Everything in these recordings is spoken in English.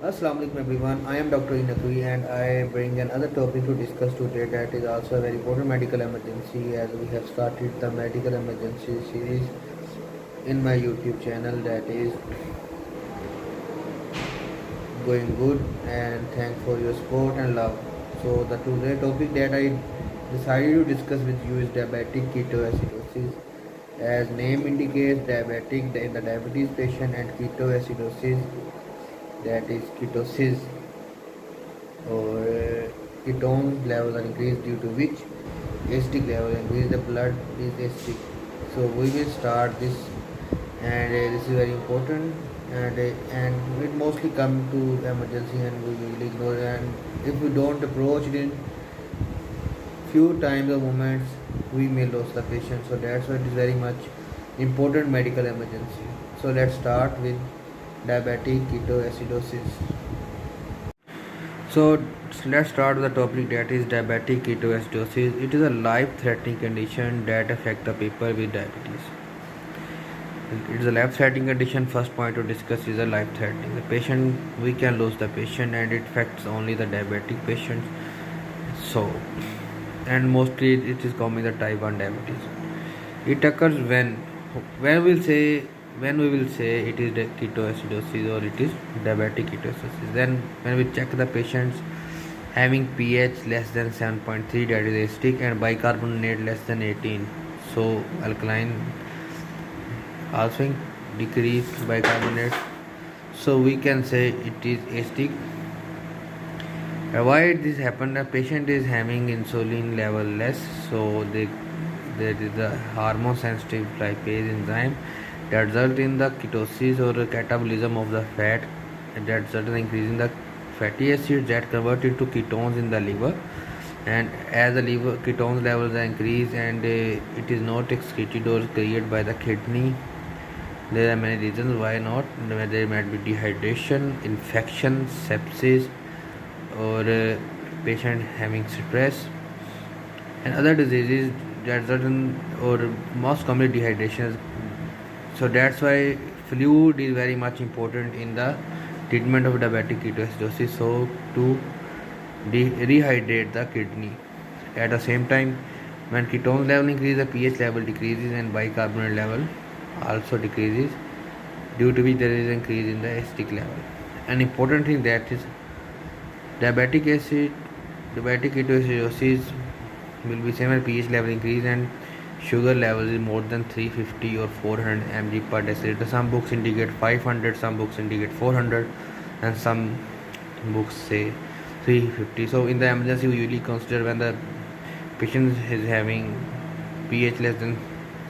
Assalamu alaikum everyone. I am Dr. Inakui and I bring another topic to discuss today that is also a very important medical emergency as we have started the medical emergency series in my YouTube channel that is going good and thanks for your support and love. So the today topic that I decided to discuss with you is diabetic ketoacidosis. As name indicates, diabetic in the diabetes patient and ketoacidosis that is ketosis or ketone levels are increased due to which acidic level increase the blood is acidic. So we will start this and this is very important and it mostly come to emergency and we will ignore it and if we don't approach it in few times or moments we may lose the patient, so that's why it is very much important medical emergency. So let's start with diabetic ketoacidosis. So let's start with the topic that is diabetic ketoacidosis. It is a life-threatening condition that affects the people with diabetes. It is a life-threatening condition. First point to discuss is a life-threatening. The patient, we can lose the patient, and it affects only the diabetic patients. So, and mostly it is common the type 1 diabetes. It occurs when we'll say when we will say it is ketoacidosis or it is diabetic ketoacidosis. Then when we check the patients having pH less than 7.3 that is acidic and bicarbonate less than 18, so alkaline also decrease bicarbonate, so we can say it is acidic. Why this happen? The patient is having insulin level less, so there is a hormone sensitive lipase enzyme that result in the ketosis or catabolism of the fat, and that result in increasing the fatty acids that convert into ketones in the liver. And as the liver ketones levels are increased and it is not excreted or cleared by the kidney, there are many reasons why not. There might be dehydration, infection, sepsis, or patient having stress and other diseases that result in or most commonly dehydration. So that's why fluid is very much important in the treatment of diabetic ketoacidosis. So to rehydrate the kidney. At the same time, when ketone level increases, the pH level decreases and bicarbonate level also decreases, due to which there is an increase in the acidic level. An important thing that is diabetic ketoacidosis will be same as pH level increase and sugar level is more than 350 or 400 mg per deciliter. Some books indicate 500, some books indicate 400, and some books say 350. So in the emergency, we usually consider when the patient is having pH less than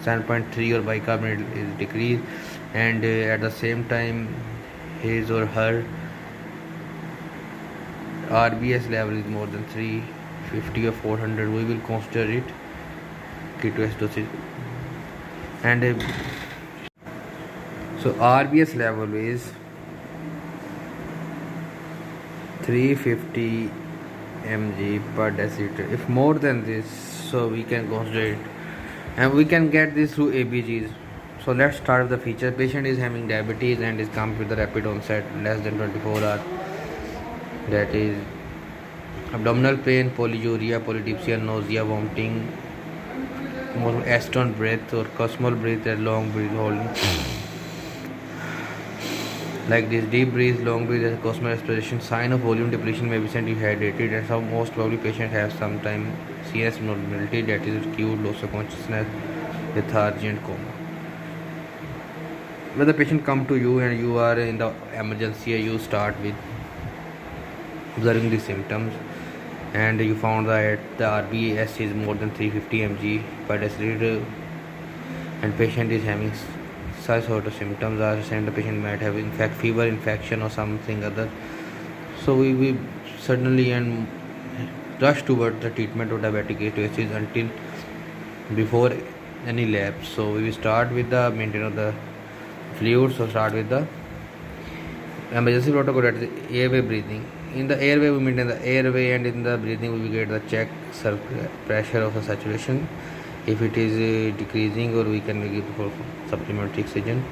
7.3 or bicarbonate is decreased, and at the same time his or her RBS level is more than 350 or 400, we will consider it ketoacidosis. And so RBS level is 350 mg per deciliter. If more than this, so we can consider it, and we can get this through ABGs. So let's start with the feature. Patient is having diabetes and is comes with the rapid onset less than 24 hours. That is abdominal pain, polyuria, polydipsia, nausea, vomiting, more acetone breath or cosmal breath and long breath holding. Like this, deep breath, long breath, and cosmal respiration. Sign of volume depletion may be sent dehydrated, and some most probably patient have sometime CNS abnormality, that is acute loss of consciousness, lethargy, and coma. When the patient come to you and you are in the emergency, you start with observing the symptoms, and you found that the RBS is more than 350 mg per deciliter, and patient is having such sort of symptoms are saying the patient might have in fact fever, infection, or something other. So we certainly and rush towards the treatment of diabetic ketoacidosis until before any lapse. So we will start with the maintenance of the fluid. So start with the emergency protocol, that is airway breathing. In the airway, we maintain the airway, and in the breathing, we will get the check pressure of the saturation. If it is decreasing, or we can give for supplementary oxygen.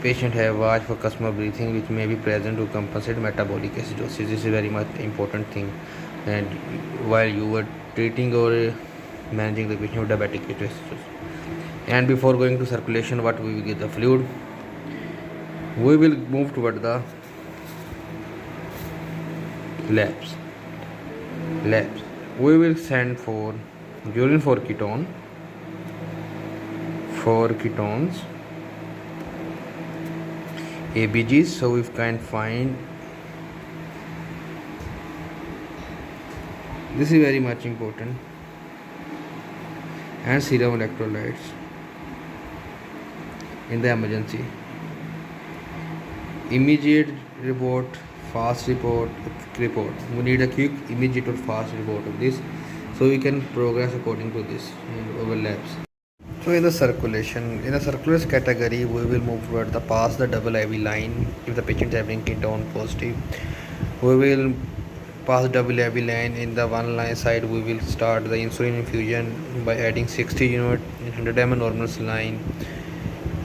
patient have watched for customer breathing which may be present to compensate metabolic acidosis. This is very much important thing, and while you were treating or managing the patient with diabetic ketoacidosis. And before going to circulation, what we will give the fluid, we will move toward the labs. We will send for urine for ketones, ABGs, so we can find, this is very much important, and serum electrolytes in the emergency. Immediate report, fast report. We need a quick, immediate or fast report of this, so we can progress according to this and overlaps. So in the circulation category, we will move toward the past the double IV line. If the patient is having ketone positive, we will pass double IV line. In the one line side, we will start the insulin infusion by adding 60 unit 100 ml normal saline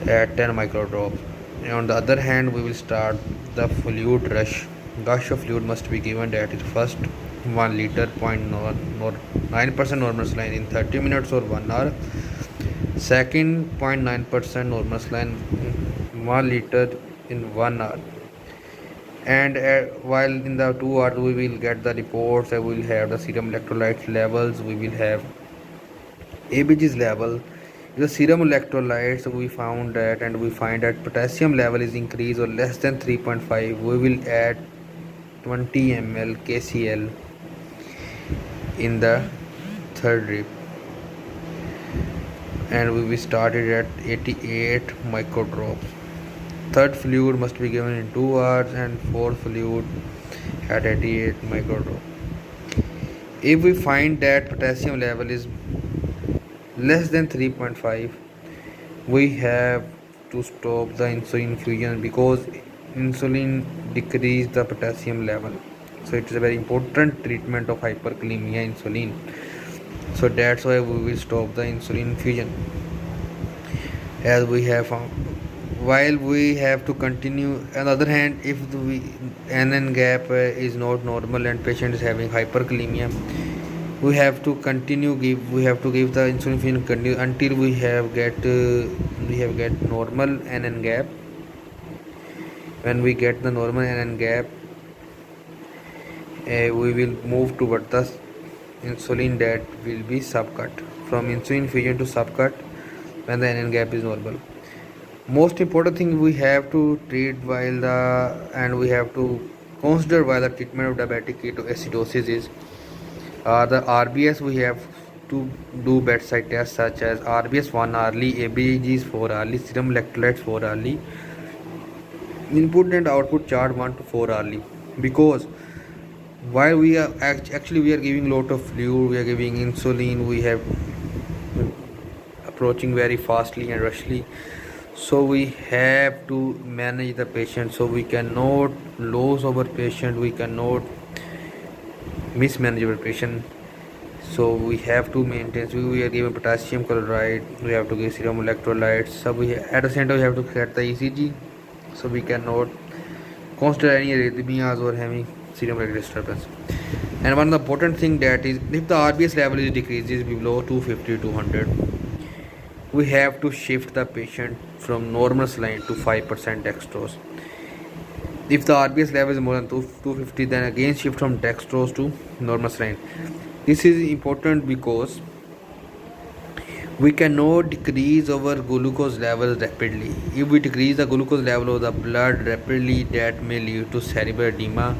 at 10 microdrops. And on the other hand, we will start the fluid rush. Gush of fluid must be given at its first 1 liter 0.9% normal saline in 30 minutes or 1 hour. Second 0.9% normal saline 1 liter in 1 hour. And while in the 2 hours we will get the reports, we will have the serum electrolyte levels, we will have ABG's level. The serum electrolytes we found that, and we find that potassium level is increased or less than 3.5, we will add 20 ml KCl in the third drip, and we will start it at 88 microdrops. Third fluid must be given in 2 hours, and fourth fluid at 88 microdrops. If we find that potassium level is less than 3.5, we have to stop the insulin infusion, because insulin decrease the potassium level. So it is a very important treatment of hyperkalemia insulin. So that's why we will stop the insulin infusion, as we have found. While we have to continue, on the other hand, if the NN gap is not normal and patient is having hyperkalemia, we have to give the insulin infusion until we have get normal NN gap. When we get the normal NN gap, we will move toward the insulin that will be subcut, from insulin infusion to subcut when the NN gap is normal. Most important thing we have to treat we have to consider while the treatment of diabetic ketoacidosis is the RBS. We have to do bedside tests such as RBS 1 hourly, ABGs 4 hourly, serum electrolytes 4 hourly, input and output chart 1 to 4 hourly. Because while we are we are giving lot of fluid, we are giving insulin, we have approaching very fastly and rushly, so we have to manage the patient, so we cannot lose our patient, we cannot mismanage our patient. So we have to maintain, so we are giving potassium chloride, we have to give serum electrolytes, so at the center we have to get the ECG, so we cannot consider any arrhythmias or having serum electrolyte disturbance. And one of the important thing that is, if the RBS level is decreases below 250 to 200, we have to shift the patient from normal saline to 5% dextrose. If the RBS level is more than 250, then again shift from dextrose to normal saline. This is important because we cannot decrease our glucose levels rapidly. If we decrease the glucose level of the blood rapidly, that may lead to cerebral edema,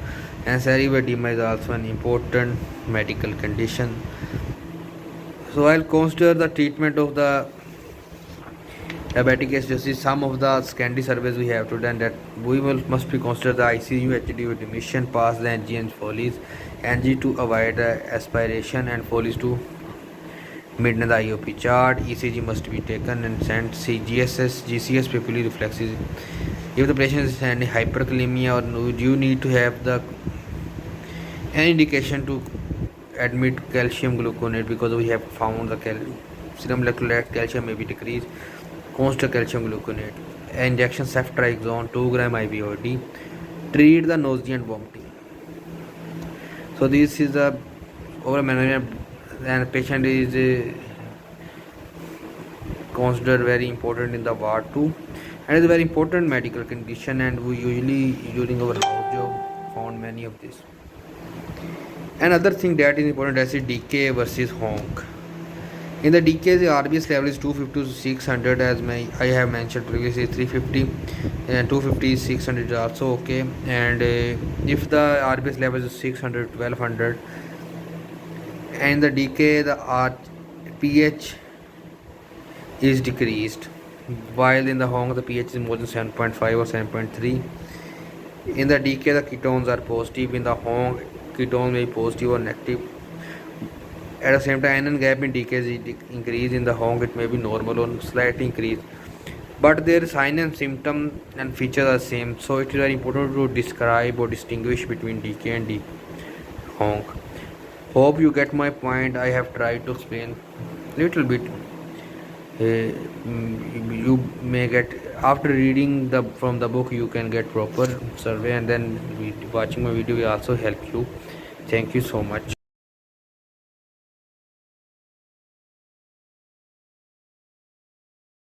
and cerebral edema is also an important medical condition. So I'll consider the treatment of the diabetic acidosis. Some of the secondary surveys we have to done, that we must be consider the ICU, HD with emission, pass the NG and Foley's, NG to avoid aspiration and Foley's to maintain the IOP chart. ECG must be taken and sent. GCS pupillary reflexes. If the patient is having hyperkalemia, or you need to have the any indication to admit calcium gluconate, because we have found the serum electrolyte calcium may be decreased, constant calcium gluconate. injection ceftriaxone 2 gram IVOD. Treat the nausea and vomiting. So this is the overall management, and patient is considered very important in the ward too, and it's a very important medical condition, and we usually during our house job found many of this. Another thing that is important is DK versus honk. In the DK, the RBS level is 250 to 600, as I have mentioned previously, 350 and 250 600 is also okay. And if the RBS level is 600, 1200, and the DK, the pH is decreased, while in the honk the pH is more than 7.5 or 7.3. In the DK, the ketones are positive. In the honk, ketones may be positive or negative. At the same time, anion gap in DK is increased. In the honk, it may be normal or slight increase, but their sign and symptom and features are same. So it is very important to describe or distinguish between DK and honk. Hope you get my point. I have tried to explain little bit. You may get, after reading from the book, you can get proper survey, and then watching my video will also help you. Thank you so much.